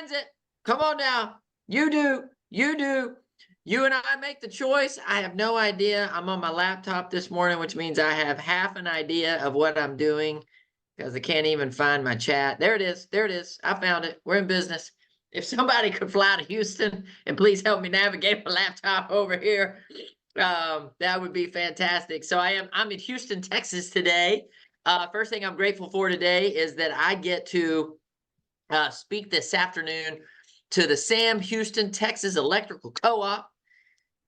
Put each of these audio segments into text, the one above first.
finds it. Come on now. You do. You do. You and I make the choice. I have no idea. I'm on my laptop this morning, which means I have half an idea of what I'm doing because I can't even find my chat. There it is. There it is. I found it. We're in business. If somebody could fly to Houston and please help me navigate my laptop over here, that would be fantastic. So I'm in Houston, Texas today. First thing I'm grateful for today is that I get to speak this afternoon to the Sam Houston, Texas Electrical Co-op.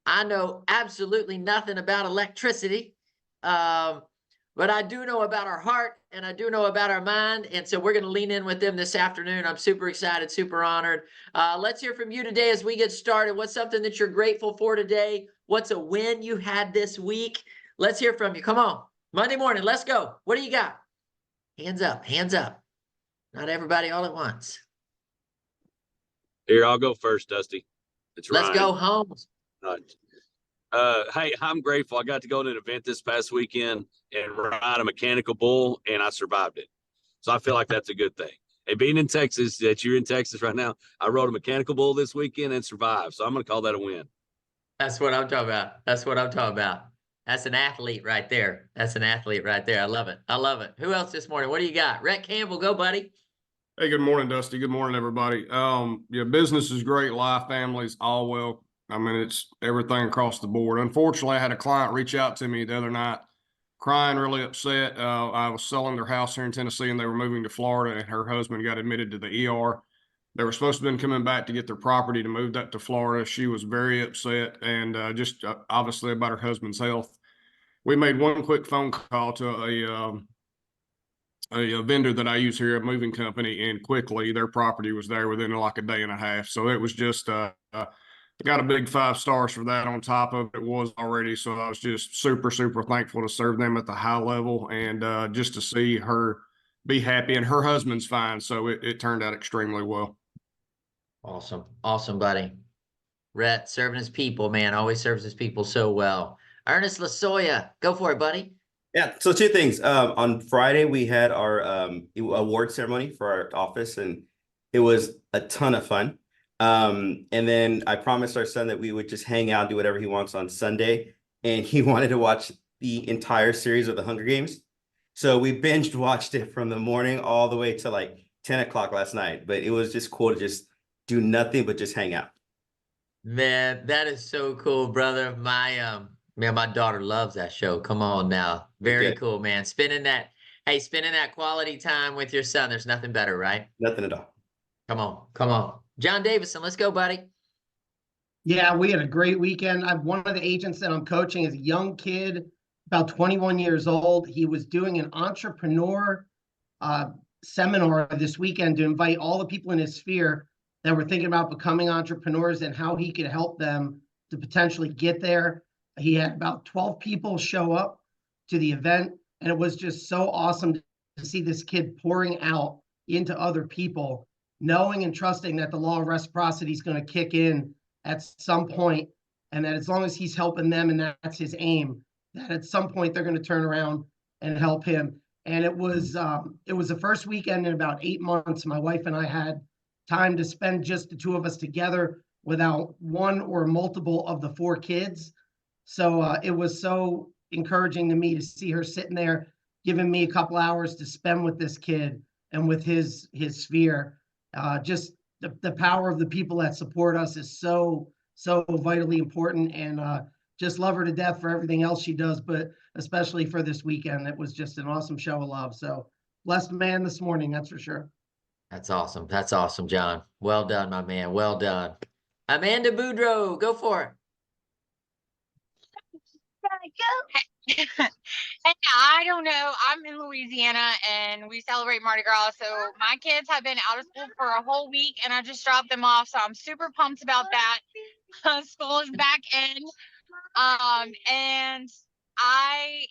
I know absolutely nothing about electricity, but I do know about our heart and I do know about our mind. And so we're going to lean in with them this afternoon. I'm super excited, super honored. Let's hear from you today as we get started. What's something that you're grateful for today? What's a win you had this week? Let's hear from you. Come on. Monday morning. Let's go. What do you got? Hands up. Hands up. Not everybody all at once. Here, I'll go first, Dusty. It's Let's Ryan. go home. Hey, I'm grateful. I got to go to an event this past weekend and ride a mechanical bull, and I survived it. So I feel like that's a good thing. And being in Texas, that you're in Texas right now, I rode a mechanical bull this weekend and survived. So I'm going to call that a win. That's what I'm talking about. That's what I'm talking about. That's an athlete right there. That's an athlete right there. I love it. I love it. Who else this morning? What do you got? Rhett Campbell, go, buddy. Hey, good morning, Dusty. Good morning, everybody. Yeah, business is great. Life, families, all well. I mean, it's everything across the board. Unfortunately, I had a client reach out to me the other night, crying, really upset. I was selling their house here in Tennessee, and they were moving to Florida, and her husband got admitted to the ER. They were supposed to have been coming back to get their property to move that to Florida. She was very upset, and just obviously about her husband's health. We made one quick phone call to a vendor that I use here, a moving company, and quickly their property was there within like a day and a half. So it was just, got a big 5 stars for that on top of it was already. So I was just super, super thankful to serve them at the high level and just to see her be happy, and her husband's fine. So it turned out extremely well. Awesome. Awesome, buddy. Rhett serving his people, man, always serves his people so well. Ernest Lasoya, go for it, buddy. Yeah, so 2 things. On Friday, we had our award ceremony for our office, and it was a ton of fun. And then I promised our son that we would just hang out, do whatever he wants on Sunday, and he wanted to watch the entire series of the Hunger Games. So we binge watched it from the morning all the way to like 10 o'clock last night. But it was just cool to just do nothing but just hang out. Man, that is so cool, brother. My daughter loves that show. Come on now. Very cool, man. Spending that quality time with your son. There's nothing better, right? Nothing at all. Come on. Come on. John Davison, let's go, buddy. Yeah, we had a great weekend. One of the agents that I'm coaching is a young kid, about 21 years old. He was doing an entrepreneur seminar this weekend to invite all the people in his sphere that were thinking about becoming entrepreneurs and how he could help them to potentially get there. He had about 12 people show up to the event, and it was just so awesome to see this kid pouring out into other people, knowing and trusting that the law of reciprocity is going to kick in at some point, and that as long as he's helping them and that's his aim, that at some point they're going to turn around and help him. And it was the first weekend in about 8 months my wife and I had time to spend just the 2 of us together without one or multiple of the 4 kids. So it was so encouraging to me to see her sitting there giving me a couple hours to spend with this kid and with his sphere. Just the power of the people that support us is so vitally important, and just love her to death for everything else she does, but especially for this weekend. It was just an awesome show of love. So blessed man this morning, that's for sure. That's awesome. That's awesome, John. Well done, my man. Well done. Amanda Boudreau, go for it. And I don't know. I'm in Louisiana and we celebrate Mardi Gras. So my kids have been out of school for a whole week and I just dropped them off. So I'm super pumped about that. School is back in. And I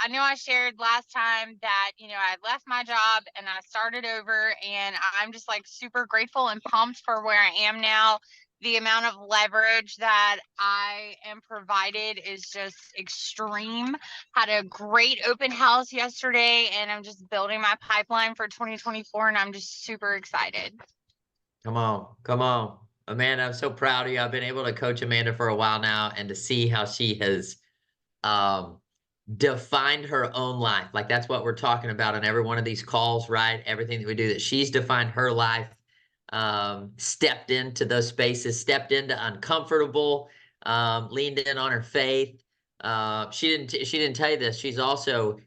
know I shared last time that, I left my job and I started over, and I'm just like super grateful and pumped for where I am now. The amount of leverage that I am provided is just extreme. Had a great open house yesterday, and I'm just building my pipeline for 2024, and I'm just super excited. Come on, come on. Amanda, I'm so proud of you. I've been able to coach Amanda for a while now and to see how she has um defined her own life. Like that's what we're talking about on every one of these calls, right? Everything that we do, that she's defined her life, stepped into those spaces, stepped into uncomfortable, leaned in on her faith. She didn't tell you this. She's also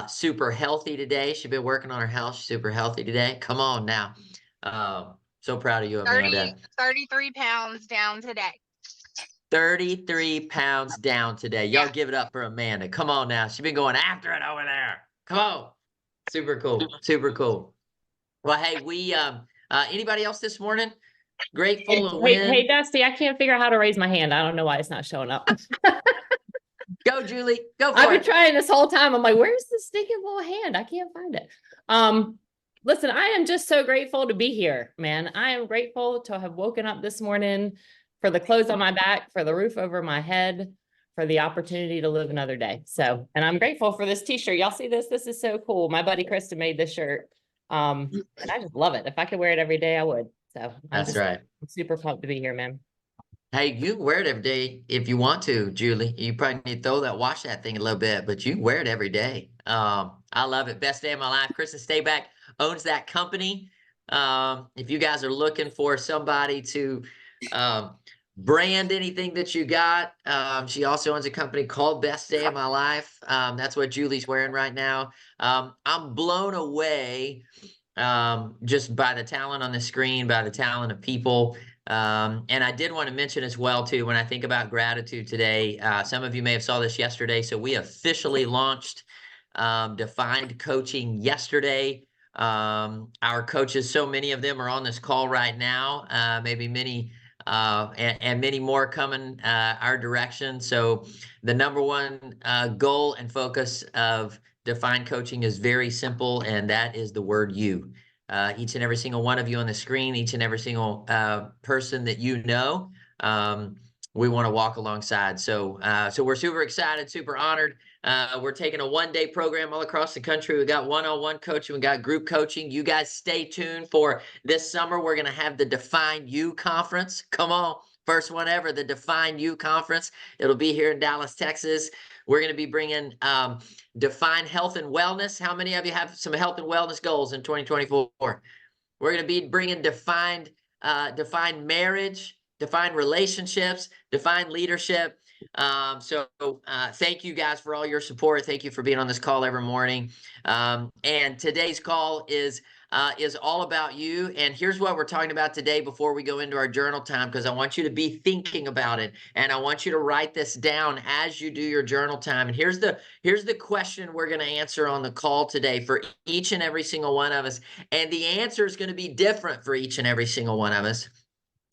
super healthy today. She's been working on her health. She's super healthy today. Come on now. So proud of you, 30, Amanda. 33 pounds down today. 33 pounds down today. Y'all Yeah. give it up for Amanda. Come on now. She's been going after it over there. Come on. Super cool. Super cool. Well, hey, we anybody else this morning? Grateful to win. Hey, Dusty, I can't figure out how to raise my hand. I don't know why it's not showing up. Go, Julie. Go for I've been it. trying this whole time. I'm like, where's the stinking little hand? I can't find it. Listen, I am just so grateful to be here, man. I am grateful to have woken up this morning, for the clothes on my back, for the roof over my head, for the opportunity to live another day. So, and I'm grateful for this t-shirt. Y'all see this? This is so cool. My buddy Krista made this shirt. And I just love it. If I could wear it every day, I would. So That's right. I'm super pumped to be here, man. Hey, you can wear it every day if you want to, Julie. You probably need to wash that thing a little bit, but you can wear it every day. I love it. Best day of my life. Kristen Stayback owns that company. If you guys are looking for somebody to brand anything that you got, she also owns a company called Best Day of My Life. That's what Julie's wearing right now. I'm blown away just by the talent on the screen, by the talent of people. And I did want to mention as well, too, when I think about gratitude today, some of you may have saw this yesterday. So we officially launched Defined Coaching yesterday. Our coaches, so many of them are on this call right now, maybe many and many more coming our direction. So the number one goal and focus of Defined Coaching is very simple, and that is the word you. Each and every single one of you on the screen, each and every single person that you know, we want to walk alongside. So we're super excited, super honored. We're taking a one-day program all across the country. We got one-on-one coaching, we got group coaching. You guys stay tuned for this summer. We're going to have the Define You Conference. Come on. First one ever, the Define You Conference. It'll be here in Dallas, Texas. We're going to be bringing Define Health and Wellness. How many of you have some health and wellness goals in 2024? We're going to be bringing Defined Marriage, Defined Relationships, Defined Leadership. So thank you guys for all your support. Thank you for being on this call every morning. And today's call is all about you. And here's what we're talking about today before we go into our journal time, because I want you to be thinking about it. And I want you to write this down as you do your journal time. And here's the question we're going to answer on the call today for each and every single one of us. And the answer is going to be different for each and every single one of us.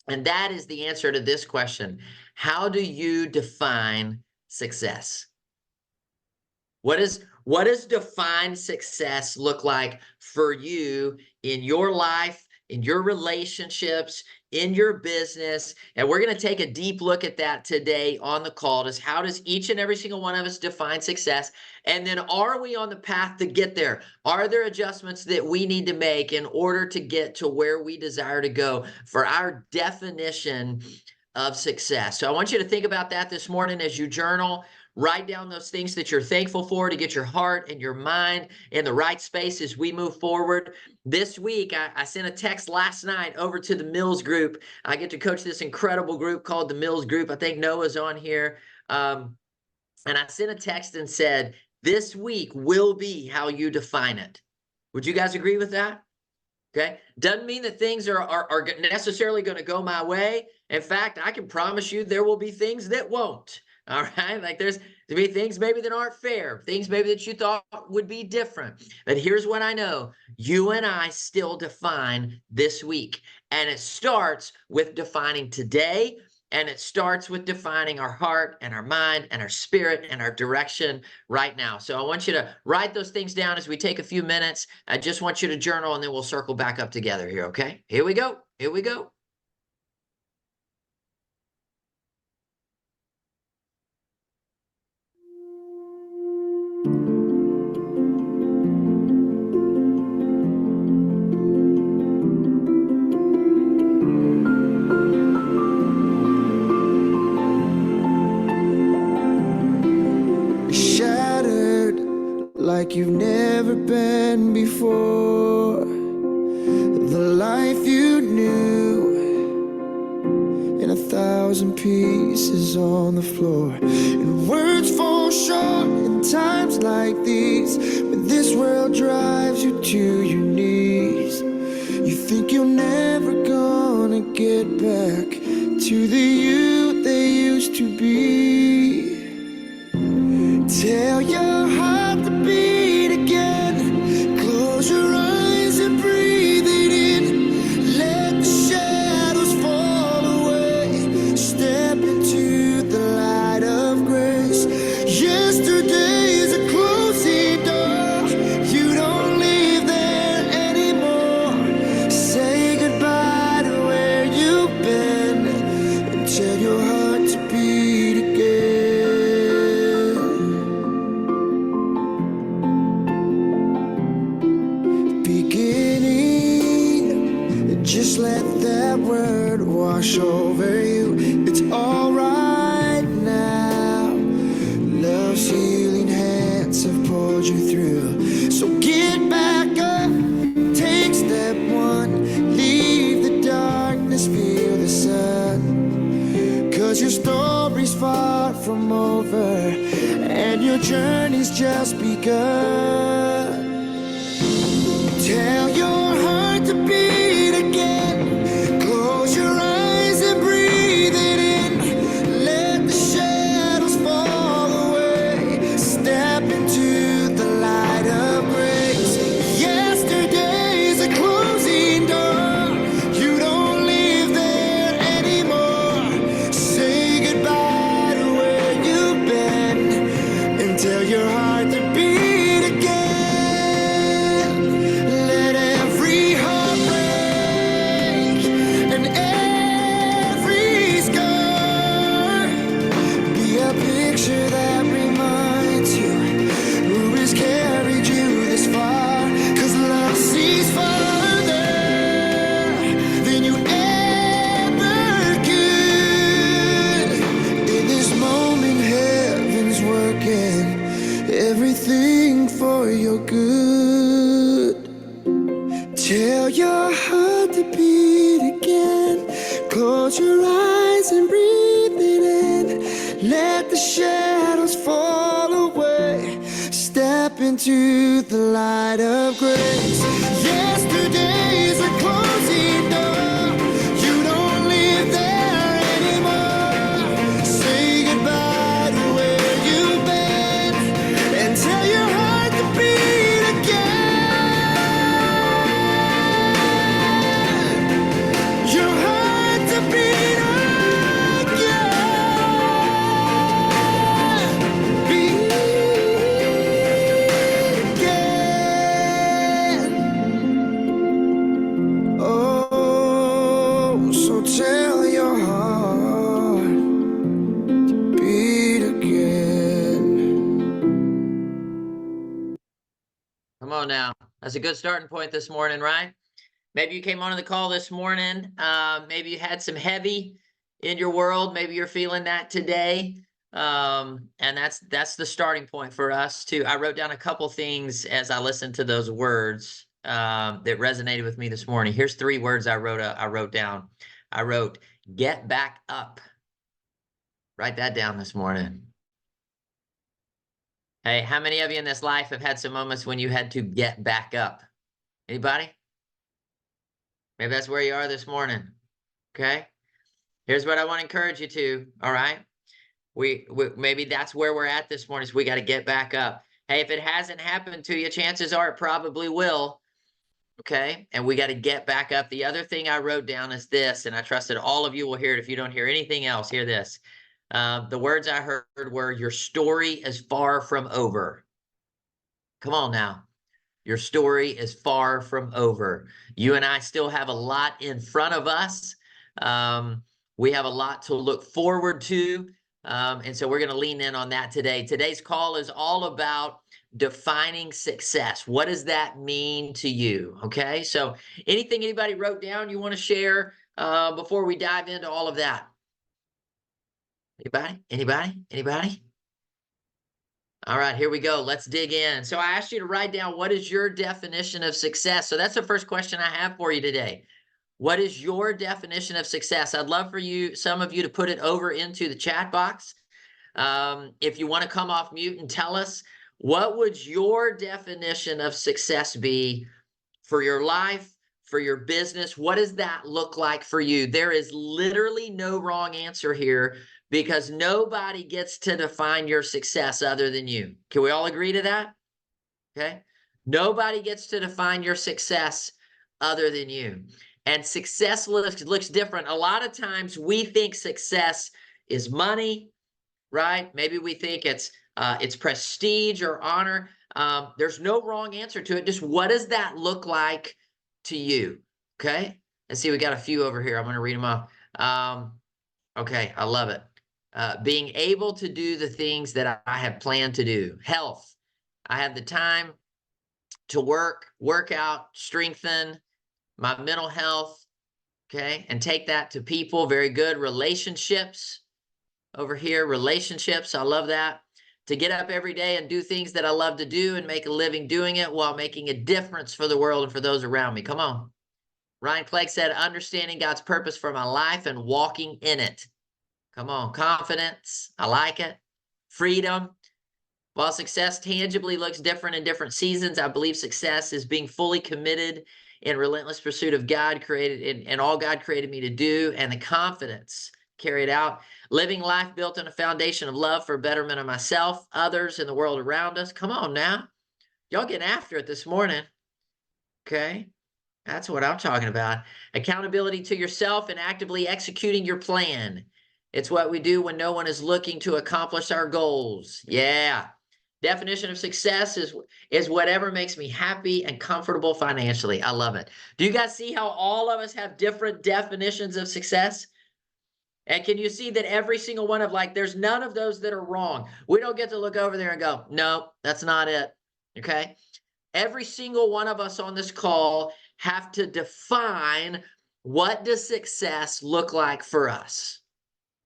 And that is the answer to this question. How do you define success? What does defined success look like for you in your life, in your relationships, in your business? And we're going to take a deep look at that today on the call. How does each and every single one of us define success? And then are we on the path to get there? Are there adjustments that we need to make in order to get to where we desire to go for our definition of success? So I want you to think about that this morning as you journal. Write down those things that you're thankful for to get your heart and your mind in the right space as we move forward. This week, I sent a text last night over to the Mills Group. I get to coach this incredible group called the Mills Group. I think Noah's on here. And I sent a text and said, this week will be how you define it. Would you guys agree with that? Okay. Doesn't mean that things are necessarily going to go my way. In fact, I can promise you there will be things that won't. All right. Like there's to be things maybe that aren't fair, things maybe that you thought would be different. But here's what I know. You and I still define this week. And it starts with defining today. And it starts with defining our heart and our mind and our spirit and our direction right now. So I want you to write those things down as we take a few minutes. I just want you to journal, and then we'll circle back up together here. Okay. Here we go. Here we go. like you've never been before. The life you knew in 1,000 pieces on the floor. And words fall short in times like these, when this world drives you to your knees. You think you're never gonna get back to the you they used to be. Tell your heart to beat again. Close your eyes and breathe it in. Let the shadows fall away. Step into the light of grace. Yesterday is a closing door. You don't live there anymore. Say goodbye to where you've been and tell your heart to beat again. Just let that word wash over you. It's all right now. Love's healing hands have pulled you through. So get back up, take step one. Leave the darkness, feel the sun. 'Cause your story's far from over, and your journey's just begun. Tell your heart to beat again. Close your eyes and breathe it in. Let the shadows fall away. Step into the light of grace. Yesterday's a closing door. You don't live there anymore. Say goodbye to where you've been and tell your heart to beat again. Let every heart break and every scar be a picture that reminds you who has carried you this far. 'Cause love sees farther than you ever could. In this moment, heaven's working everything for your good. Tell your heart to beat again. Close your eyes and breathe it in. Let the shadows fall away. Step into the light of grace. Yesterday's a closing door. You don't live there anymore. Say goodbye to where you've been and tell your heart to beat again. Your heart to beat again. Beat again. Oh, so tell your heart to beat again. Come on now. That's a good starting point this morning, right? Maybe you came onto the call this morning. Maybe you had some heavy in your world. Maybe you're feeling that today. And that's the starting point for us too. I wrote down a couple things as I listened to those words that resonated with me this morning. Here's 3 words I wrote down. I wrote, get back up. Write that down this morning. Hey, how many of you in this life have had some moments when you had to get back up? Anybody? Maybe that's where you are this morning. Okay. Here's what I want to encourage you to. All right. We maybe that's where we're at this morning. So we got to get back up. Hey, if it hasn't happened to you, chances are it probably will. Okay. And we got to get back up. The other thing I wrote down is this, and I trust that all of you will hear it. If you don't hear anything else, hear this. The words I heard were, your story is far from over. Come on now. Your story is far from over. You and I still have a lot in front of us. We have a lot to look forward to. And so we're going to lean in on that today. Today's call is all about defining success. What does that mean to you? Okay. So anything anybody wrote down you want to share before we dive into all of that? Anybody? All right, here we go. Let's dig in. So I asked you to write down, what is your definition of success? So that's the first question I have for you today. What is your definition of success? I'd love for you, some of you, to put it over into the chat box. If you want to come off mute and tell us, what would your definition of success be for your life, for your business? What does that look like for you? There is literally no wrong answer here, because nobody gets to define your success other than you. Can we all agree to that? Okay. Nobody gets to define your success other than you. And success looks different. A lot of times we think success is money, right? Maybe we think it's prestige or honor. There's no wrong answer to it. Just what does that look like to you? Okay. Let's see, we got a few over here. I'm going to read them off. Okay. I love it. Being able to do the things that I have planned to do. Health. I have the time to work out, strengthen my mental health. Okay. And take that to people. Very good. Relationships over here. Relationships. I love that. To get up every day and do things that I love to do and make a living doing it while making a difference for the world and for those around me. Come on. Ryan Clegg said, understanding God's purpose for my life and walking in it. Come on. Confidence. I like it. Freedom. While success tangibly looks different in different seasons, I believe success is being fully committed in relentless pursuit of God created and all God created me to do, and the confidence carried out. Living life built on a foundation of love for betterment of myself, others, and the world around us. Come on now. Y'all getting after it this morning. Okay. That's what I'm talking about. Accountability to yourself and actively executing your plan. It's what we do when no one is looking to accomplish our goals. Yeah. Definition of success is whatever makes me happy and comfortable financially. I love it. Do you guys see how all of us have different definitions of success? And can you see that every single one of, like, there's none of those that are wrong. We don't get to look over there and go, no, that's not it. Okay. Every single one of us on this call have to define, what does success look like for us?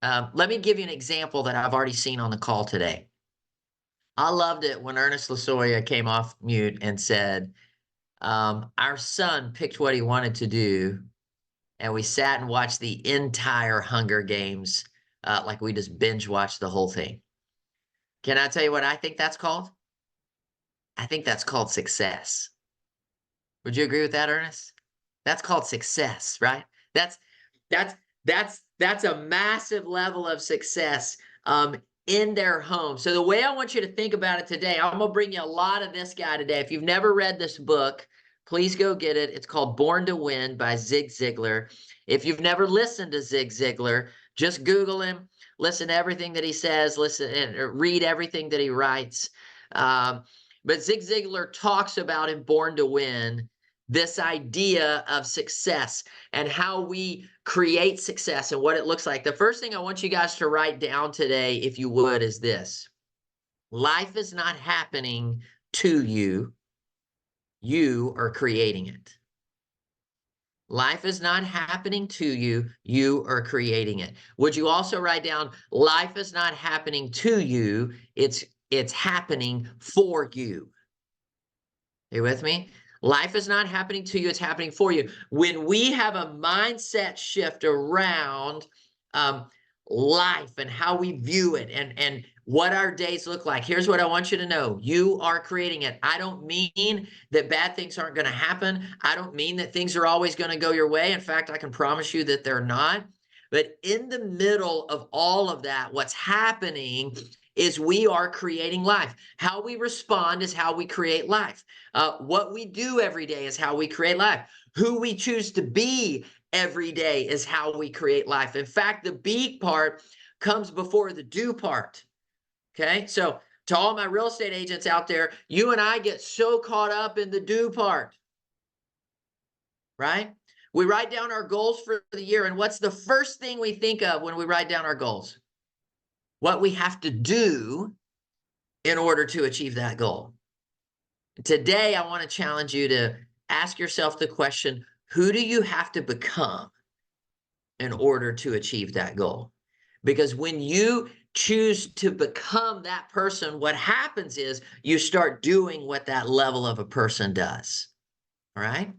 Let me give you an example that I've already seen on the call today. I loved it when Ernest Lasoya came off mute and said, our son picked what he wanted to do, and we sat and watched the entire Hunger Games, like we just binge watched the whole thing. Can I tell you what I think that's called? I think that's called success. Would you agree with that, Ernest? That's called success, right? That's a massive level of success in their home. So the way I want you to think about it today, I'm going to bring you a lot of this guy today. If you've never read this book, please go get it. It's called Born to Win by Zig Ziglar. If you've never listened to Zig Ziglar, just Google him, listen to everything that he says, listen and read everything that he writes. But Zig Ziglar talks about in Born to Win this idea of success and how we create success and what it looks like. The first thing I want you guys to write down today, if you would, is this. Life is not happening to you. You are creating it. Life is not happening to you. You are creating it. Would you also write down, life is not happening to you. It's happening for you. Are you with me? Life is not happening to you. It's happening for you. When we have a mindset shift around life and how we view it and what our days look like, here's what I want you to know. You are creating it. I don't mean that bad things aren't going to happen. I don't mean that things are always going to go your way. In fact, I can promise you that they're not. But in the middle of all of that, what's happening is we are creating life. How we respond is how we create life. What we do every day is how we create life. Who we choose to be every day is how we create life. In fact, the be part comes before the do part. Okay, so to all my real estate agents out there, you and I get so caught up in the do part, right? We write down our goals for the year, and what's the first thing we think of when we write down our goals? What we have to do in order to achieve that goal. Today, I want to challenge you to ask yourself the question, who do you have to become in order to achieve that goal? Because when you choose to become that person, what happens is you start doing what that level of a person does. All right.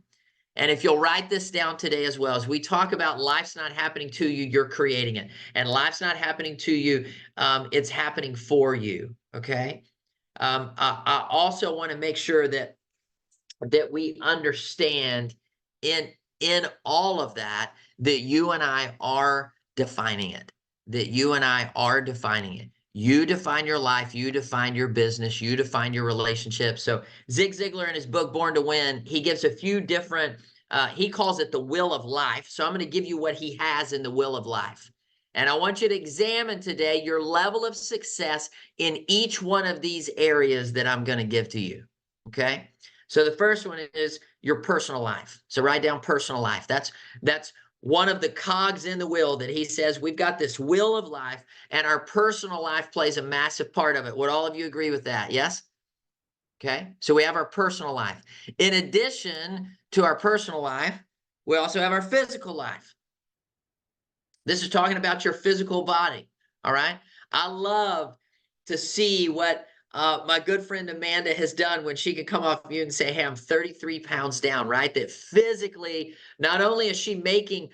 And if you'll write this down today as well, as we talk about life's not happening to you, you're creating it. And life's not happening to you, it's happening for you. Okay. I also want to make sure that we understand in all of that, that you and I are defining it, that you and I are defining it. You define your life, you define your business, you define your relationship. So Zig Ziglar in his book, Born to Win, he gives a few different, he calls it the will of life. So I'm going to give you what he has in the will of life. And I want you to examine today your level of success in each one of these areas that I'm going to give to you. Okay. So the first one is your personal life. So write down personal life. That's one of the cogs in the wheel that he says we've got this wheel of life, and our personal life plays a massive part of it. Would all of you agree with that? Yes? Okay. So we have our personal life. In addition to our personal life, we also have our physical life. This is talking about your physical body. All right. I love to see what my good friend Amanda has done when she can come off mute and say, hey, I'm 33 pounds down, right? That physically, not only is she making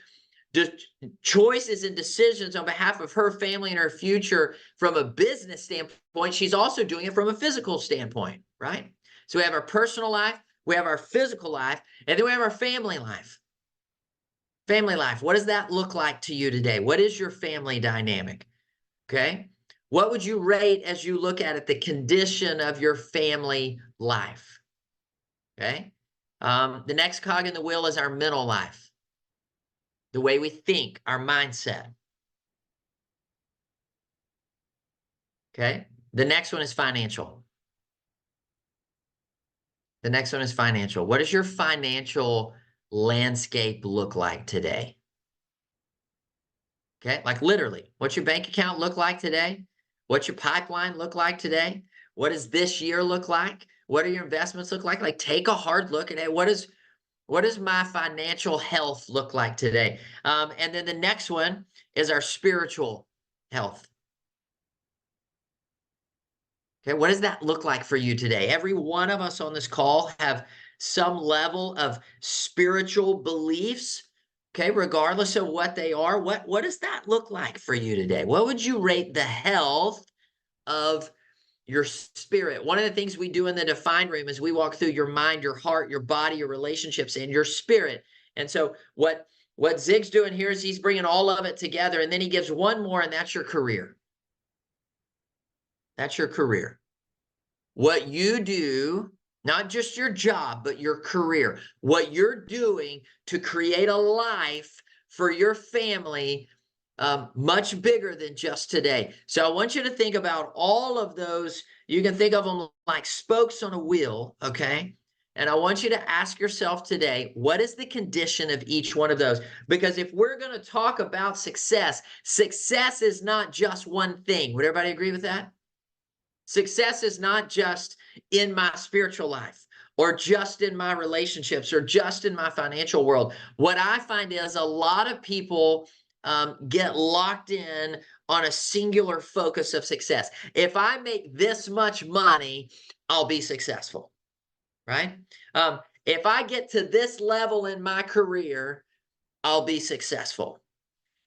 choices and decisions on behalf of her family and her future from a business standpoint, she's also doing it from a physical standpoint, right? So we have our personal life, we have our physical life, and then we have our family life. Family life, what does that look like to you today? What is your family dynamic? Okay. What would you rate as you look at it, the condition of your family life? Okay. The next cog in the wheel is our mental life, the way we think, our mindset. Okay. The next one is financial. The next one is financial. What does your financial landscape look like today? Okay. Like literally, what's your bank account look like today? What's your pipeline look like today? What does this year look like? What do your investments look like? Like take a hard look at it. What does my financial health look like today? And then the next one is our spiritual health. Okay, what does that look like for you today? Every one of us on this call have some level of spiritual beliefs. Okay, regardless of what they are, what does that look like for you today? What would you rate the health of your spirit? One of the things we do in the Define Room is we walk through your mind, your heart, your body, your relationships, and your spirit. And so what Zig's doing here is he's bringing all of it together, and then he gives one more, and that's your career. That's your career. What you do, not just your job, but your career, what you're doing to create a life for your family much bigger than just today. So I want you to think about all of those. You can think of them like spokes on a wheel, okay? And I want you to ask yourself today, what is the condition of each one of those? Because if we're going to talk about success, success is not just one thing. Would everybody agree with that? Success is not just in my spiritual life or just in my relationships or just in my financial world. What I find is a lot of people get locked in on a singular focus of success. If I make this much money, I'll be successful, right? If I get to this level in my career, I'll be successful.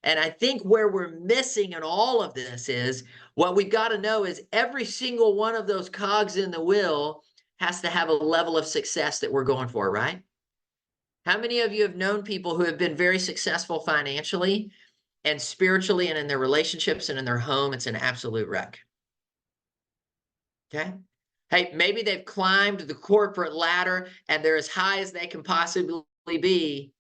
And I think where we're missing in all of this is what we've got to know is every single one of those cogs in the wheel has to have a level of success that we're going for, right? How many of you have known people who have been very successful financially and spiritually and in their relationships and in their home? It's an absolute wreck. Okay. Hey, maybe they've climbed the corporate ladder and they're as high as they can possibly be.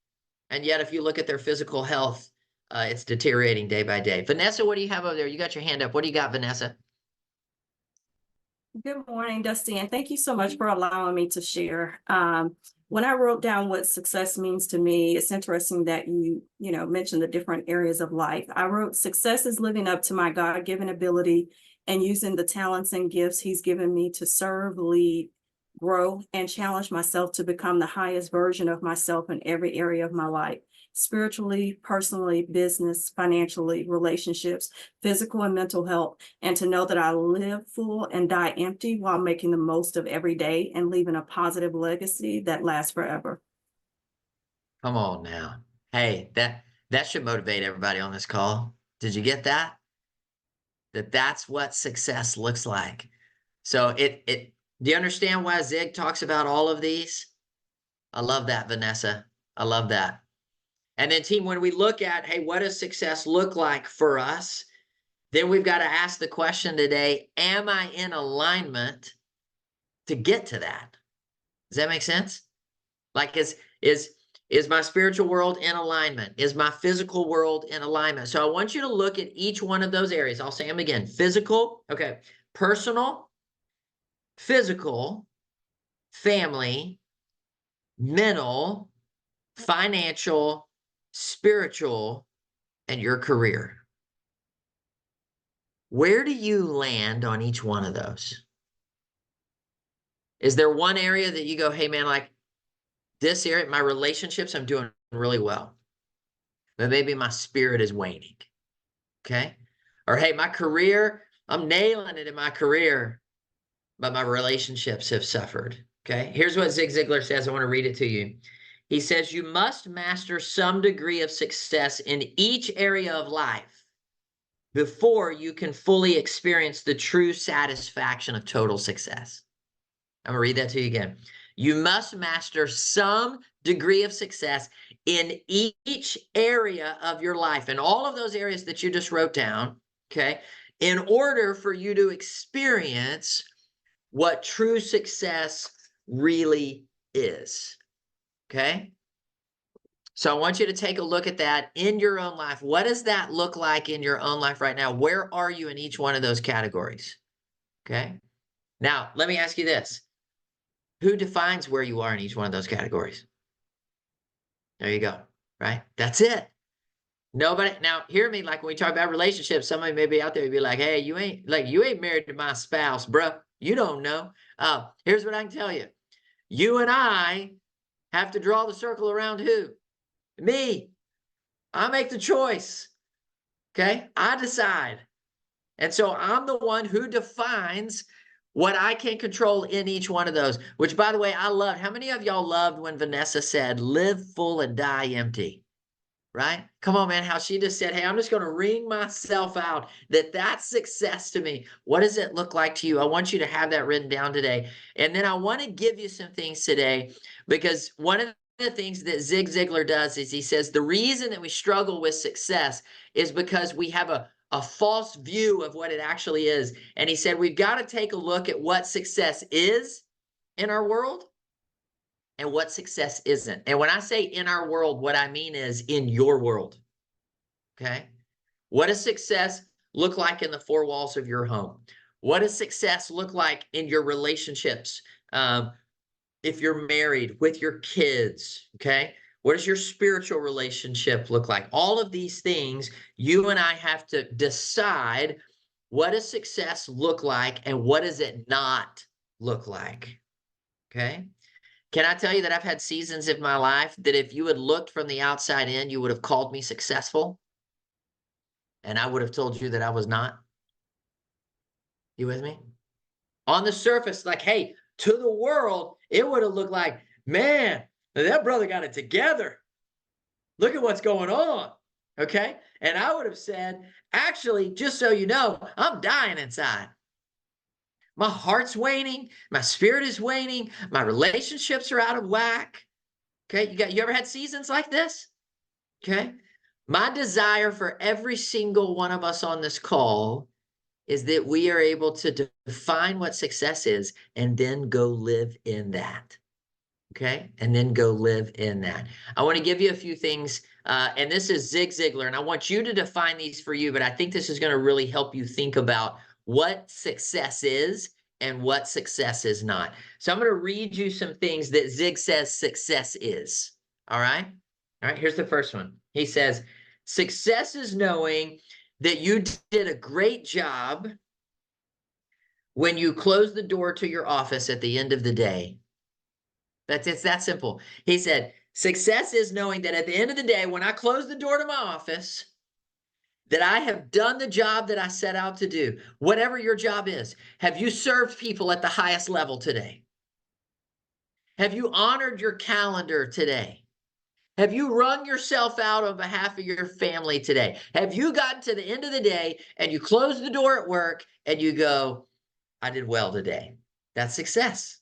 And yet, if you look at their physical health, it's deteriorating day by day. Vanessa, what do you have over there? You got your hand up. What do you got, Vanessa? Good morning, Dusty, and thank you so much for allowing me to share. When I wrote down what success means to me, it's interesting that you mentioned the different areas of life. I wrote, success is living up to my God-given ability and using the talents and gifts he's given me to serve, lead, grow, and challenge myself to become the highest version of myself in every area of my life, spiritually, personally, business, financially, relationships, physical and mental health, and to know that I live full and die empty while making the most of every day and leaving a positive legacy that lasts forever. Come on now. Hey, that should motivate everybody on this call. Did you get that? That's what success looks like. So do you understand why Zig talks about all of these? I love that, Vanessa. I love that. And then team, when we look at, hey, what does success look like for us? Then we've got to ask the question today, am I in alignment to get to that? Does that make sense? Like, is my spiritual world in alignment? Is my physical world in alignment? So I want you to look at each one of those areas. I'll say them again. Physical, okay. Personal, physical, family, mental, financial, spiritual, and your career. Where do you land on each one of those? Is there one area that you go, hey man, like this area, my relationships, I'm doing really well, but maybe my spirit is waning, okay? Or hey, my career, I'm nailing it in my career, but my relationships have suffered, okay? Here's what Zig Ziglar says. I want to read it to you. He says, you must master some degree of success in each area of life before you can fully experience the true satisfaction of total success. I'm gonna read that to you again. You must master some degree of success in each area of your life, and all of those areas that you just wrote down, okay, in order for you to experience what true success really is, okay? So I want you to take a look at that in your own life. What does that look like in your own life right now? Where are you in each one of those categories? Okay. Now, let me ask you this. Who defines where you are in each one of those categories? There you go, right? That's it. Nobody. Now, hear me, like when we talk about relationships, somebody may be out there and be like, hey, you ain't married to my spouse, bro. You don't know. Here's what I can tell you. You and I have to draw the circle around who? Me. I make the choice. Okay. I decide. And so I'm the one who defines what I can control in each one of those, which by the way, I loved. How many of y'all loved when Vanessa said, live full and die empty? Right? Come on, man. How she just said, hey, I'm just going to wring myself out. That's success to me. What does it look like to you? I want you to have that written down today. And then I want to give you some things today, because one of the things that Zig Ziglar does is he says the reason that we struggle with success is because we have a false view of what it actually is. And he said we've got to take a look at what success is in our world and what success isn't. And when I say in our world, what I mean is in your world. Okay? What does success look like in the four walls of your home? What does success look like in your relationships? If you're married, with your kids, okay? What does your spiritual relationship look like? All of these things, you and I have to decide, what does success look like and what does it not look like? Okay? Can I tell you that I've had seasons of my life that if you had looked from the outside in, you would have called me successful, and I would have told you that I was not? You with me? On the surface, like, hey, to the world, it would have looked like, man, that brother got it together. Look at what's going on. Okay. And I would have said, actually, just so you know, I'm dying inside. My heart's waning. My spirit is waning. My relationships are out of whack. Okay. You ever had seasons like this? Okay. My desire for every single one of us on this call is that we are able to define what success is and then go live in that. Okay. And then go live in that. I want to give you a few things. And this is Zig Ziglar, and I want you to define these for you, but I think this is going to really help you think about what success is and what success is not. So I'm going to read you some things that Zig says success is. All right. All right. Here's the first one. He says, success is knowing that you did a great job when you close the door to your office at the end of the day. It's that simple. He said, success is knowing that at the end of the day, when I close the door to my office, that I have done the job that I set out to do, whatever your job is. Have you served people at the highest level today? Have you honored your calendar today? Have you wrung yourself out on behalf of your family today? Have you gotten to the end of the day and you close the door at work and you go, I did well today? That's success,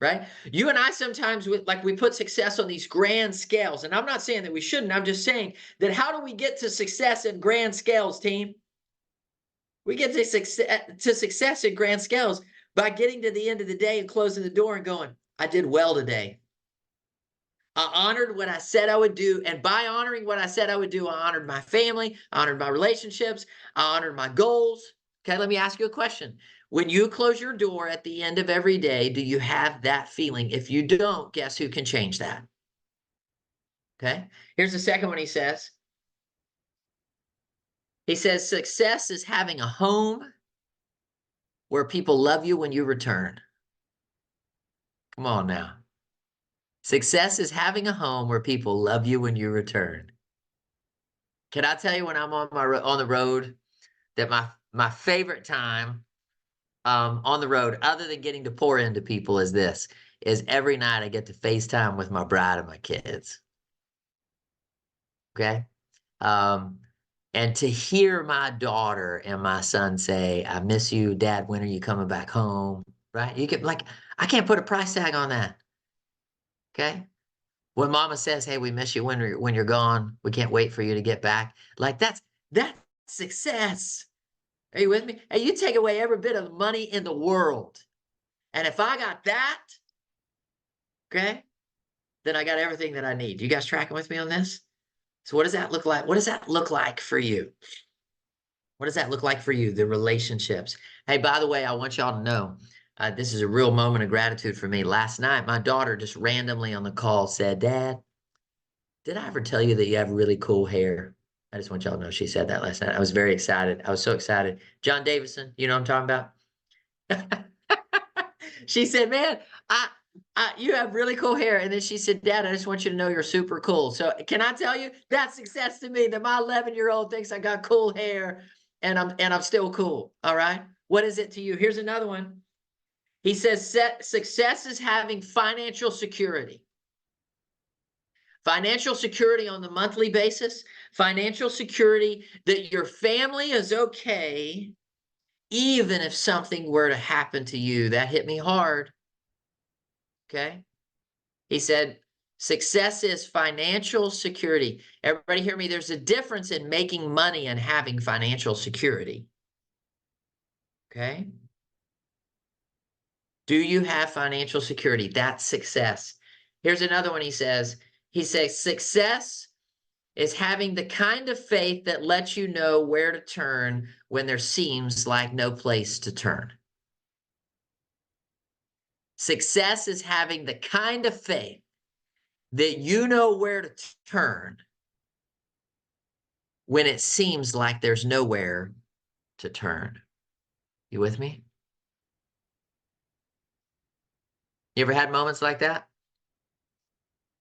right? You and I sometimes, we put success on these grand scales. And I'm not saying that we shouldn't. I'm just saying that how do we get to success in grand scales, team? We get to success in grand scales by getting to the end of the day and closing the door and going, I did well today. I honored what I said I would do. And by honoring what I said I would do, I honored my family, I honored my relationships, I honored my goals. Okay, let me ask you a question. When you close your door at the end of every day, do you have that feeling? If you don't, guess who can change that? Okay, here's the second one he says. He says, success is having a home where people love you when you return. Come on now. Success is having a home where people love you when you return. Can I tell you when I'm on the road that my favorite time on the road, other than getting to pour into people, is every night I get to FaceTime with my bride and my kids. Okay? And to hear my daughter and my son say, I miss you, Dad, when are you coming back home? Right? You get I can't put a price tag on that. Okay. When mama says, hey, we miss you when you're gone, we can't wait for you to get back. That's success. Are you with me? Hey, you take away every bit of money in the world. And if I got that, okay, then I got everything that I need. You guys tracking with me on this? So what does that look like? What does that look like for you? What does that look like for you? The relationships. Hey, by the way, I want y'all to know, this is a real moment of gratitude for me. Last night, my daughter just randomly on the call said, Dad, did I ever tell you that you have really cool hair? I just want y'all to know she said that last night. I was very excited. I was so excited. John Davison, you know what I'm talking about? She said, man, you have really cool hair. And then she said, Dad, I just want you to know you're super cool. So can I tell you, that's success to me, that my 11-year-old thinks I got cool hair and I'm still cool. All right. What is it to you? Here's another one. He says, success is having financial security. Financial security on the monthly basis, financial security that your family is okay, even if something were to happen to you. That hit me hard. Okay. He said, success is financial security. Everybody hear me? There's a difference in making money and having financial security. Okay. Do you have financial security? That's success. Here's another one. He says, success is having the kind of faith that lets you know where to turn when there seems like no place to turn. Success is having the kind of faith that you know where to turn when it seems like there's nowhere to turn. You with me? You ever had moments like that?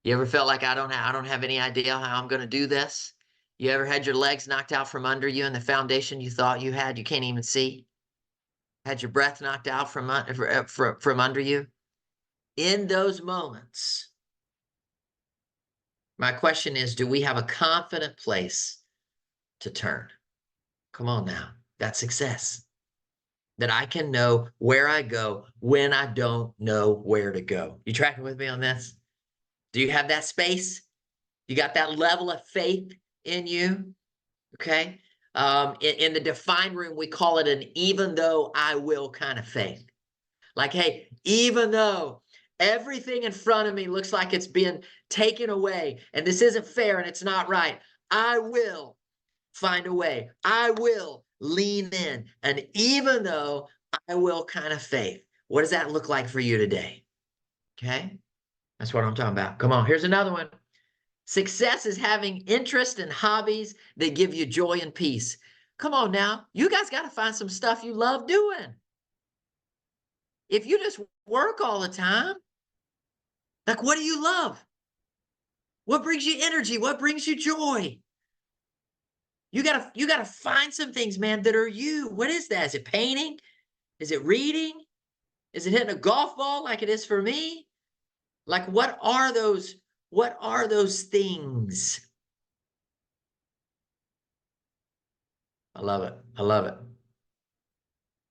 You ever felt like I don't have any idea how I'm going to do this? You ever had your legs knocked out from under you and the foundation you thought you had, you can't even see? Had your breath knocked out from under you? In those moments, my question is, do we have a confident place to turn? Come on now. That's success. That I can know where I go when I don't know where to go. You tracking with me on this? Do you have that space? You got that level of faith in you? Okay. In the defined room, we call it an even though I will kind of faith. Like, hey, even though everything in front of me looks like it's being taken away and this isn't fair and it's not right, I will find a way. I will lean in. And even though I will kind of faith, what does that look like for you today? Okay. That's what I'm talking about. Come on. Here's another one. Success is having interest and hobbies that give you joy and peace. Come on now. You guys got to find some stuff you love doing. if you just work all the time, like, what do you love? What brings you energy? What brings you joy? You gotta find some things, man, that are you. What is that? Is it painting? Is it reading? Is it hitting a golf ball like it is for me? Like, what are those things? I love it. I love it.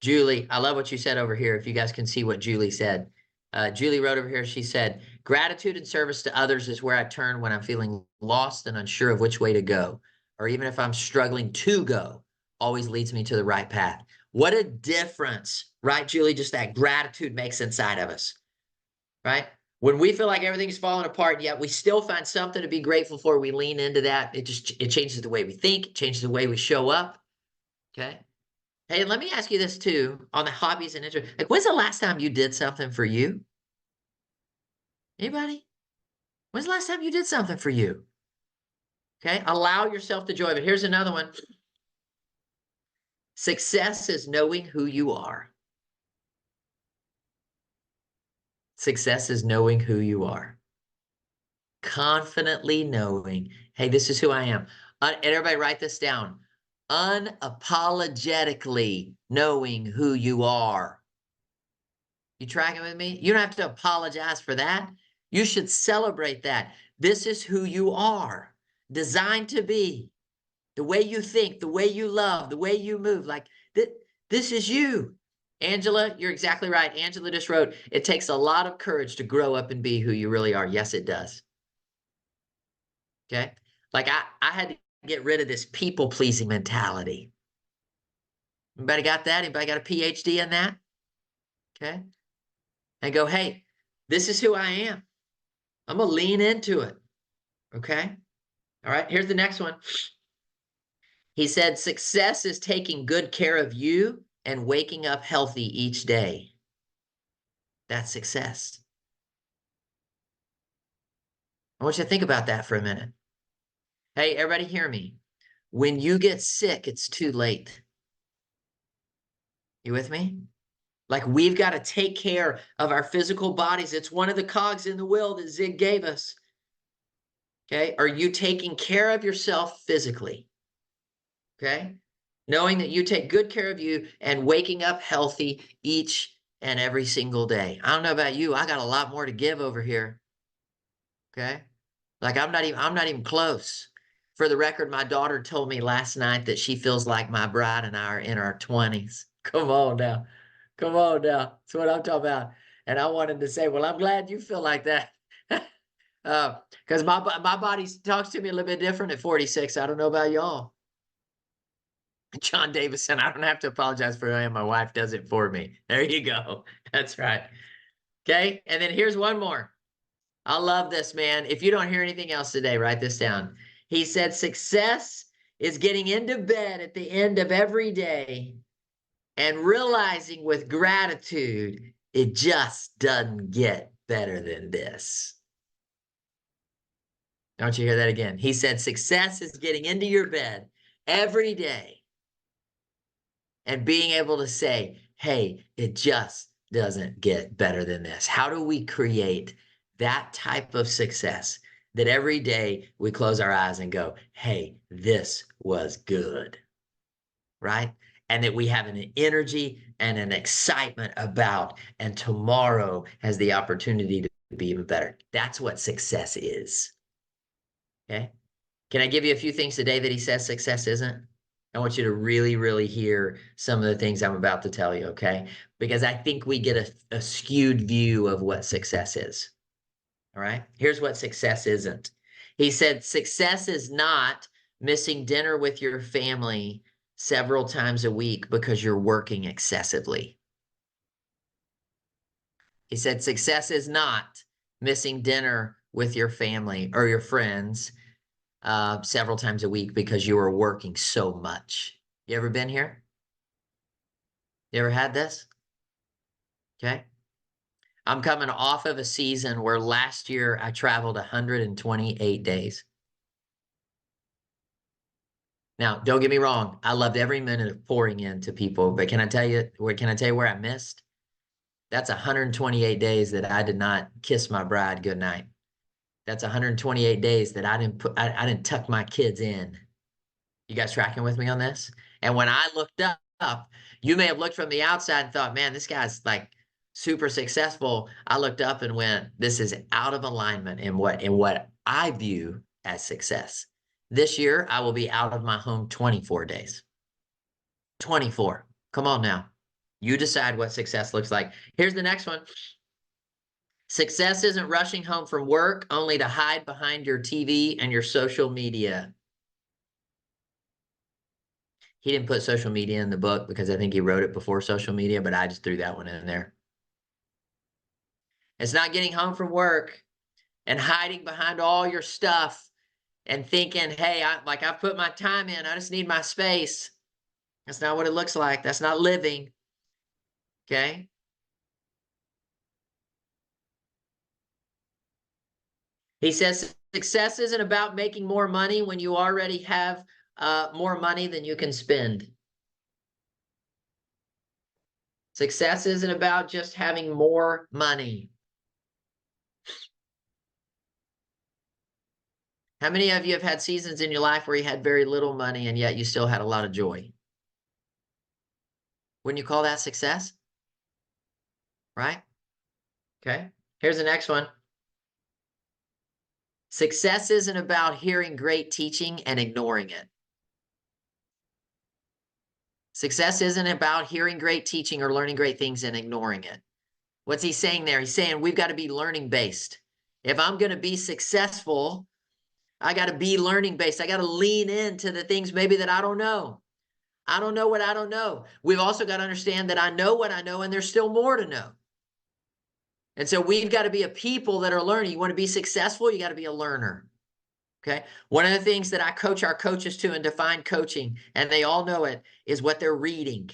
Julie, I love what you said over here. If you guys can see what Julie said. Julie wrote over here, she said, gratitude and service to others is where I turn when I'm feeling lost and unsure of which way to go. Or even if I'm struggling to go, always leads me to the right path. What a difference, right, Julie? Just that gratitude makes inside of us, right? When we feel like everything's falling apart, yet we still find something to be grateful for, we lean into that. It changes the way we think, it changes the way we show up, okay? Hey, let me ask you this too, on the hobbies and interests. Like, when's the last time you did something for you? Anybody? When's the last time you did something for you? Okay, allow yourself to joy. But here's another one. Success is knowing who you are. Success is knowing who you are. Confidently knowing, hey, this is who I am. And everybody write this down. Unapologetically knowing who you are. You tracking with me? You don't have to apologize for that. You should celebrate that. This is who you are, designed to be. The way you think, the way you love, the way you move, like this is you. Angela, you're exactly right. Angela just wrote, it takes a lot of courage to grow up and be who you really are. Yes, it does. Okay. Like I had to get rid of this people-pleasing mentality. Anybody got that? Anybody got a PhD in that? Okay. And go, hey, this is who I am. I'm going to lean into it. Okay. All right. Here's the next one. He said, success is taking good care of you and waking up healthy each day. That's success. I want you to think about that for a minute. Hey, everybody hear me. When you get sick, it's too late. You with me? Like, we've got to take care of our physical bodies. It's one of the cogs in the wheel that Zig gave us. Okay. Are you taking care of yourself physically? Okay. Knowing that you take good care of you and waking up healthy each and every single day. I don't know about you. I got a lot more to give over here. Okay. Like, I'm not even close. For the record, my daughter told me last night that she feels like my bride and I are in our 20s. Come on now. Come on now. That's what I'm talking about. And I wanted to say, well, I'm glad you feel like that. Because my body talks to me a little bit different at 46. I don't know about y'all. John Davison, I don't have to apologize for who I am. My wife does it for me. There you go. That's right. Okay. And then here's one more. I love this, man. If you don't hear anything else today, write this down. He said, success is getting into bed at the end of every day and realizing with gratitude, it just doesn't get better than this. Don't you hear that again? He said, success is getting into your bed every day and being able to say, hey, it just doesn't get better than this. How do we create that type of success that every day we close our eyes and go, hey, this was good, right? And that we have an energy and an excitement about, and tomorrow has the opportunity to be even better. That's what success is. Okay. Can I give you a few things today that he says success isn't? I want you to really, really hear some of the things I'm about to tell you, okay? Because I think we get a skewed view of what success is. All right. Here's what success isn't. He said, success is not missing dinner with your family several times a week because you're working excessively. He said, success is not missing dinner with your family or your friends several times a week because you are working so much. You ever been here? You ever had this? Okay. I'm coming off of a season where last year I traveled 128 days. Now, don't get me wrong. I loved every minute of pouring into people, but can I tell you where I missed? That's 128 days that I did not kiss my bride goodnight. That's 128 days that I didn't tuck my kids in. You guys tracking with me on this? And when I looked up, you may have looked from the outside and thought, man, this guy's like super successful. I looked up and went, this is out of alignment in what I view as success. This year, I will be out of my home 24 days. 24. Come on now. You decide what success looks like. Here's the next one. Success isn't rushing home from work only to hide behind your TV and your social media. He didn't put social media in the book because I think he wrote it before social media, but I just threw that one in there. It's not getting home from work and hiding behind all your stuff and thinking, hey, I've put my time in. I just need my space. That's not what it looks like. That's not living. Okay. He says success isn't about making more money when you already have more money than you can spend. Success isn't about just having more money. How many of you have had seasons in your life where you had very little money and yet you still had a lot of joy? Wouldn't you call that success? Right? Okay. Here's the next one. Success isn't about hearing great teaching and ignoring it. Success isn't about hearing great teaching or learning great things and ignoring it. What's he saying there? He's saying we've got to be learning based. If I'm going to be successful, I got to be learning based. I got to lean into the things maybe that I don't know. I don't know what I don't know. We've also got to understand that I know what I know and there's still more to know. And so we've got to be a people that are learning. You want to be successful, you got to be a learner. Okay. One of the things that I coach our coaches to and define coaching, and they all know it, is what they're reading.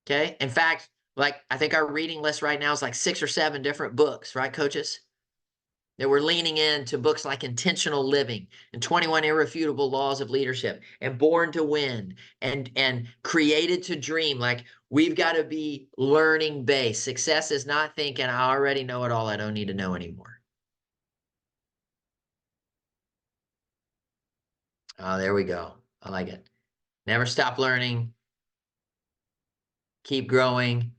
Okay. In fact, like I think our reading list right now is like 6 or 7 different books, right, coaches? That we're leaning into books like Intentional Living and 21 Irrefutable Laws of Leadership and Born to Win and Created to Dream. Like we've got to be learning based. Success is not thinking I already know it all. I don't need to know anymore. Oh, there we go. I like it. Never stop learning. Keep growing.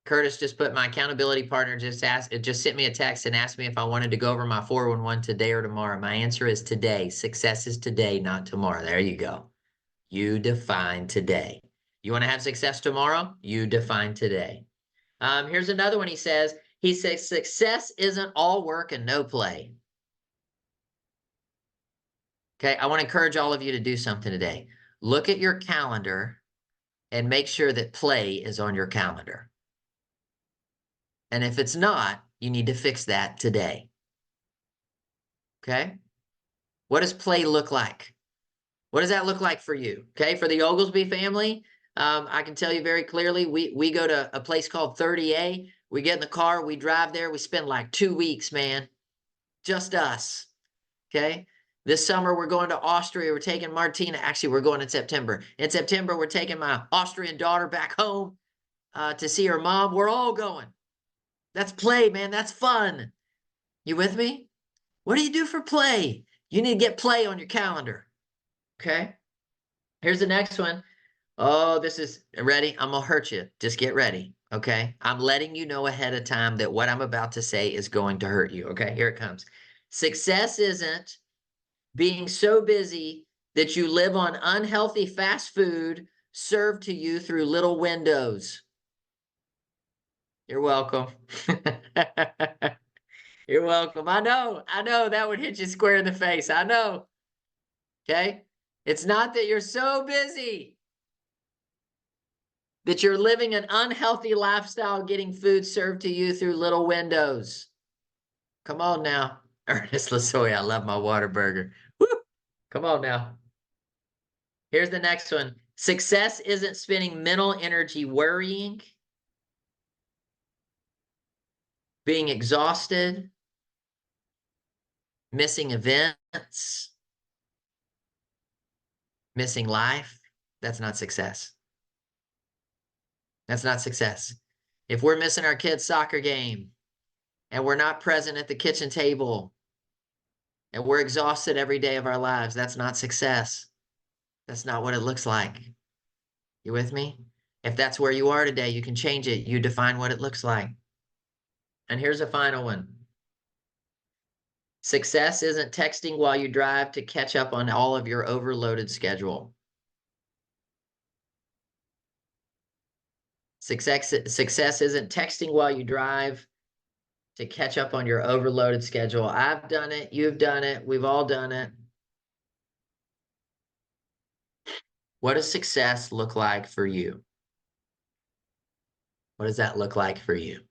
Curtis just put my accountability partner just sent me a text and asked me if I wanted to go over my 411 today or tomorrow. My answer is today. Success is today, not tomorrow. There you go. You define today. You want to have success tomorrow? You define today. Here's another one. He says success isn't all work and no play. Okay, I want to encourage all of you to do something today. Look at your calendar and make sure that play is on your calendar. And if it's not, you need to fix that today. Okay? What does play look like? What does that look like for you? Okay, for the Oglesby family, I can tell you very clearly, we go to a place called 30A. We get in the car, we drive there, we spend like 2 weeks, man. Just us. Okay? This summer, we're going to Austria. We're taking Martina. Actually, we're going in September. In September, we're taking my Austrian daughter back home to see her mom. We're all going. That's play, man. That's fun. You with me? What do you do for play? You need to get play on your calendar. Okay. Here's the next one. Oh, this is ready. I'm going to hurt you. Just get ready. Okay. I'm letting you know ahead of time that what I'm about to say is going to hurt you. Okay. Here it comes. Success isn't being so busy that you live on unhealthy fast food served to you through little windows. You're welcome. You're welcome. I know that would hit you square in the face. I know. Okay. It's not that you're so busy that you're living an unhealthy lifestyle, getting food served to you through little windows. Come on now. Ernest Lasoy, I love my Whataburger. Woo! Come on now. Here's the next one. Success isn't spending mental energy worrying, being exhausted, missing events, missing life. That's not success. That's not success. If we're missing our kid's soccer game and we're not present at the kitchen table and we're exhausted every day of our lives, that's not success. That's not what it looks like. You with me? If that's where you are today, you can change it. You define what it looks like. And here's a final one. Success isn't texting while you drive to catch up on all of your overloaded schedule. Success isn't texting while you drive to catch up on your overloaded schedule. I've done it. You've done it. We've all done it. What does success look like for you? What does that look like for you?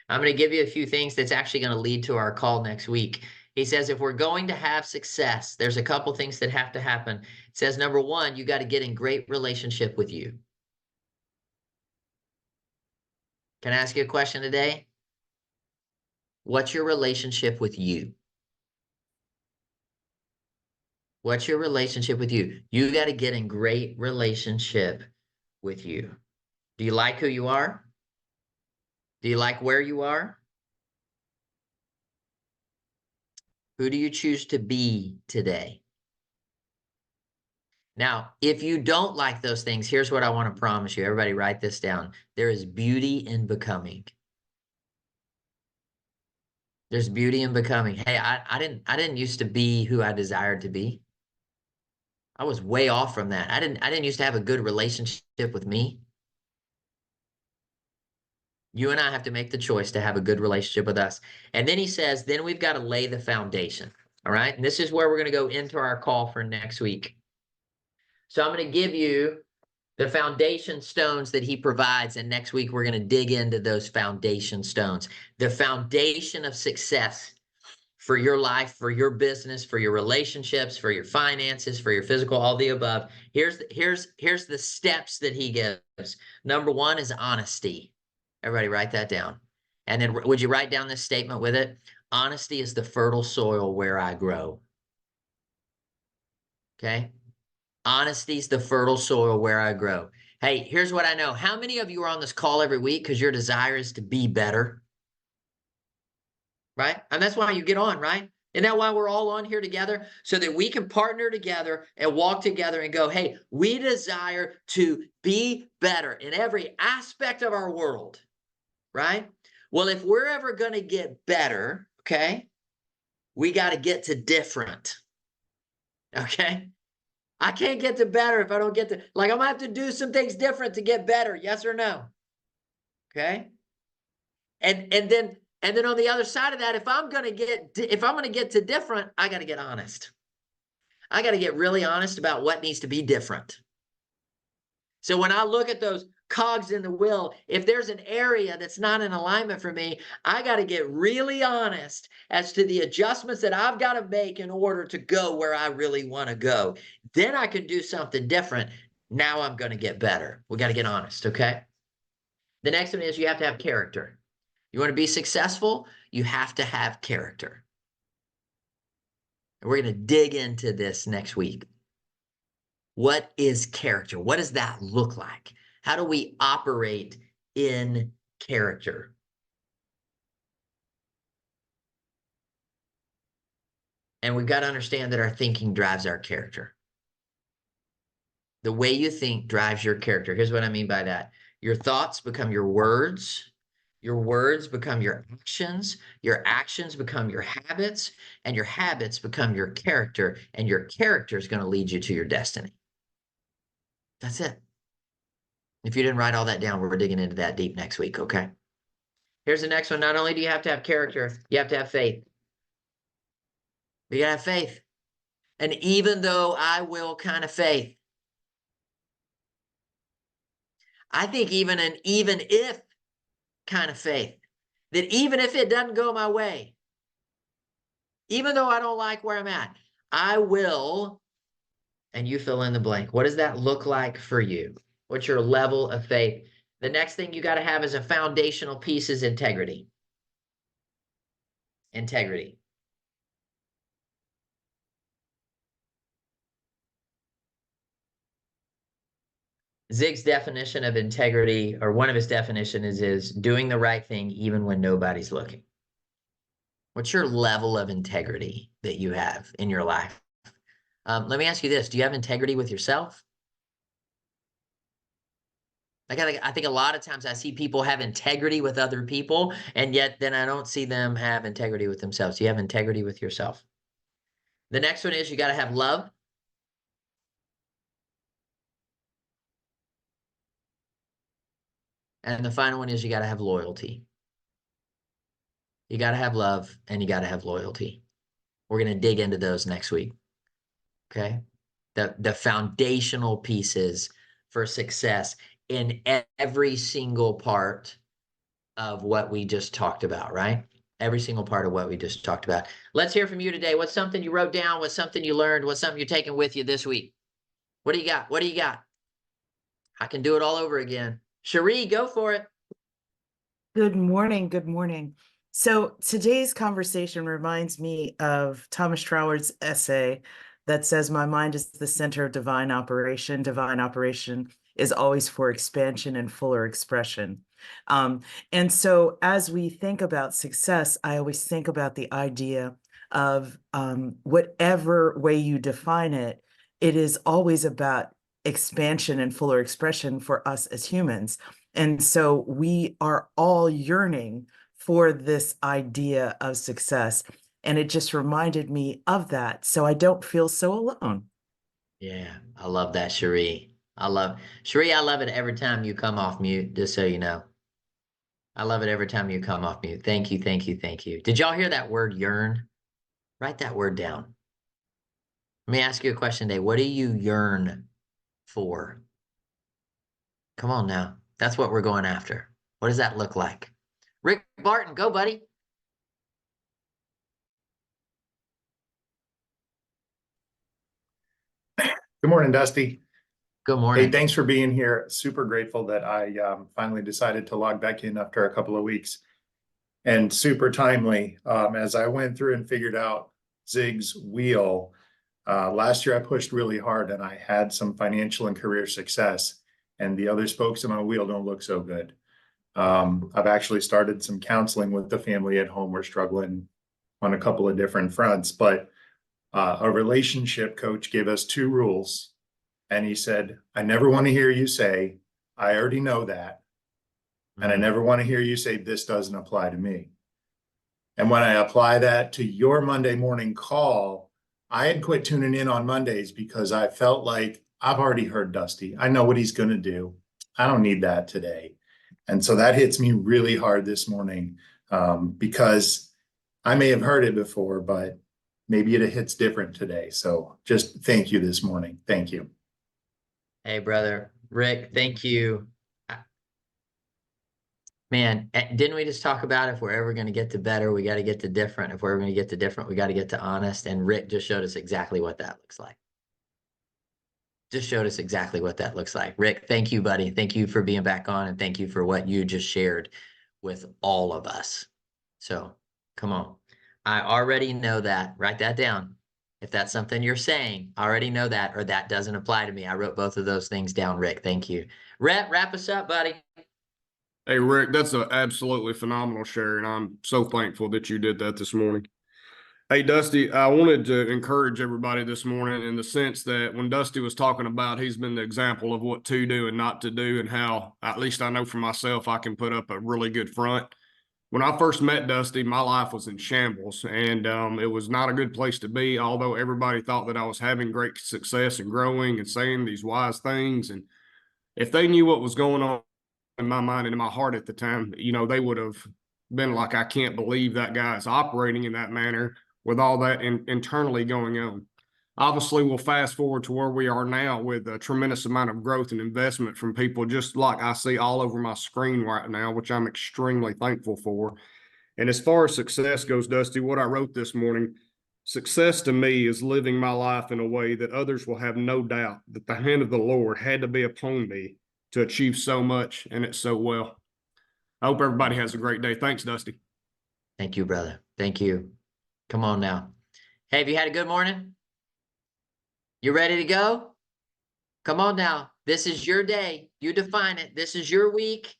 I'm going to give you a few things that's actually going to lead to our call next week. He says, if we're going to have success, there's a couple things that have to happen. It says, number one, you got to get in great relationship with you. Can I ask you a question today? What's your relationship with you? What's your relationship with you? You got to get in great relationship with you. Do you like who you are? Do you like where you are? Who do you choose to be today? Now, if you don't like those things, here's what I want to promise you. Everybody write this down. There is beauty in becoming. There's beauty in becoming. Hey, I didn't used to be who I desired to be. I was way off from that. I didn't used to have a good relationship with me. You and I have to make the choice to have a good relationship with us. And then he says, then we've got to lay the foundation. All right. And this is where we're going to go into our call for next week. So I'm going to give you the foundation stones that he provides. And next week, we're going to dig into those foundation stones. The foundation of success for your life, for your business, for your relationships, for your finances, for your physical, all the above. Here's the steps that he gives. Number one is honesty. Everybody write that down. And then would you write down this statement with it? Honesty is the fertile soil where I grow. Okay? Honesty is the fertile soil where I grow. Hey, here's what I know. How many of you are on this call every week because your desire is to be better? Right? And that's why you get on, right? Isn't that why we're all on here together? So that we can partner together and walk together and go, hey, we desire to be better in every aspect of our world. Right? Well, if we're ever going to get better, okay, we got to get to different. Okay? I can't get to better if I don't get to, like, I'm going to have to do some things different to get better. Yes or no? Okay? And then on the other side of that, if I'm going to get to different, I got to get honest. I got to get really honest about what needs to be different. So when I look at those cogs in the wheel, if there's an area that's not in alignment for me, I got to get really honest as to the adjustments that I've got to make in order to go where I really want to go. Then I can do something different. Now I'm going to get better. We got to get honest, okay? The next one is you have to have character. You want to be successful, you have to have character. And we're going to dig into this next week. What is character? What does that look like? How do we operate in character? And we've got to understand that our thinking drives our character. The way you think drives your character. Here's what I mean by that. Your thoughts become your words become your actions become your habits, and your habits become your character, and your character is going to lead you to your destiny. That's it. If you didn't write all that down, we're digging into that deep next week, okay? Here's the next one. Not only do you have to have character, you have to have faith. You gotta have faith. And even though I will kind of faith. I think even an even if kind of faith. That even if it doesn't go my way, even though I don't like where I'm at, I will, and you fill in the blank. What does that look like for you? What's your level of faith? The next thing you got to have as a foundational piece is integrity. Integrity. Zig's definition of integrity, or one of his definitions is doing the right thing even when nobody's looking. What's your level of integrity that you have in your life? Let me ask you this. Do you have integrity with yourself? I think a lot of times I see people have integrity with other people, and yet then I don't see them have integrity with themselves. Do you have integrity with yourself? The next one is you got to have love. And the final one is you got to have loyalty. You got to have love and you got to have loyalty. We're going to dig into those next week. Okay. The foundational pieces for success in every single part of what we just talked about, right? Every single part of what we just talked about. Let's hear from you today. What's something you wrote down? What's something you learned? What's something you're taking with you this week? What do you got? What do you got? I can do it all over again. Cherie, go for it. Good morning. Good morning. So today's conversation reminds me of Thomas Troward's essay that says, "My mind is the center of divine operation. Divine operation is always for expansion and fuller expression." And so as we think about success, I always think about the idea of whatever way you define it, it is always about expansion and fuller expression for us as humans. And so we are all yearning for this idea of success. And it just reminded me of that. So I don't feel so alone. Yeah, I love that, Cherie. Cherie, I love it every time you come off mute, just so you know. I love it every time you come off mute. Thank you, thank you, thank you. Did y'all hear that word yearn? Write that word down. Let me ask you a question today. What do you yearn for? Come on now. That's what we're going after. What does that look like? Rick Barton, go, buddy. Good morning, Dusty. Good Hey, morning. thanks for being here. Super grateful that I finally decided to log back in after a couple of weeks. And super timely. As I went through and figured out Zig's wheel, last year I pushed really hard and I had some financial and career success. And the other spokes in my wheel don't look so good. I've actually started some counseling with the family at home. We're struggling on a couple of different fronts, but a relationship coach gave us 2 rules. And he said, I never want to hear you say, I already know that. And I never want to hear you say, this doesn't apply to me. And when I apply that to your Monday morning call, I had quit tuning in on Mondays because I felt like I've already heard Dusty. I know what he's going to do. I don't need that today. And so that hits me really hard this morning because I may have heard it before, but maybe it hits different today. So just thank you this morning. Thank you. Hey, brother. Rick, thank you. Man, didn't we just talk about if we're ever going to get to better, we got to get to different. If we're ever going to get to different, we got to get to honest. And Rick just showed us exactly what that looks like. Just showed us exactly what that looks like. Rick, thank you, buddy. Thank you for being back on, and thank you for what you just shared with all of us. So come on. I already know that. Write that down. If that's something you're saying, I already know that, or that doesn't apply to me. I wrote both of those things down, Rick. Thank you. Wrap us up, buddy. Hey, Rick, that's an absolutely phenomenal share, and I'm so thankful that you did that this morning. Hey, Dusty, I wanted to encourage everybody this morning in the sense that when Dusty was talking about, he's been the example of what to do and not to do, and how, at least I know for myself, I can put up a really good front. When I first met Dusty, my life was in shambles, and it was not a good place to be, although everybody thought that I was having great success and growing and saying these wise things. And if they knew what was going on in my mind and in my heart at the time, you know, they would have been like, I can't believe that guy is operating in that manner with all that internally going on. Obviously, we'll fast forward to where we are now with a tremendous amount of growth and investment from people just like I see all over my screen right now, which I'm extremely thankful for. And as far as success goes, Dusty, what I wrote this morning, success to me is living my life in a way that others will have no doubt that the hand of the Lord had to be upon me to achieve so much and it so well. I hope everybody has a great day. Thanks, Dusty. Thank you, brother. Thank you. Come on now. Hey, have you had a good morning? You ready to go? Come on now. This is your day. You define it. This is your week.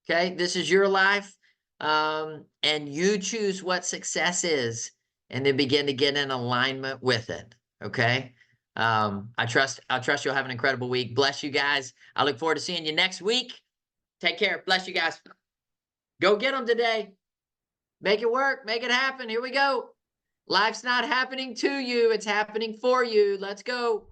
Okay. This is your life. And you choose what success is and then begin to get in alignment with it. Okay. I trust you'll have an incredible week. Bless you guys. I look forward to seeing you next week. Take care. Bless you guys. Go get them today. Make it work. Make it happen. Here we go. Life's not happening to you. It's happening for you. Let's go.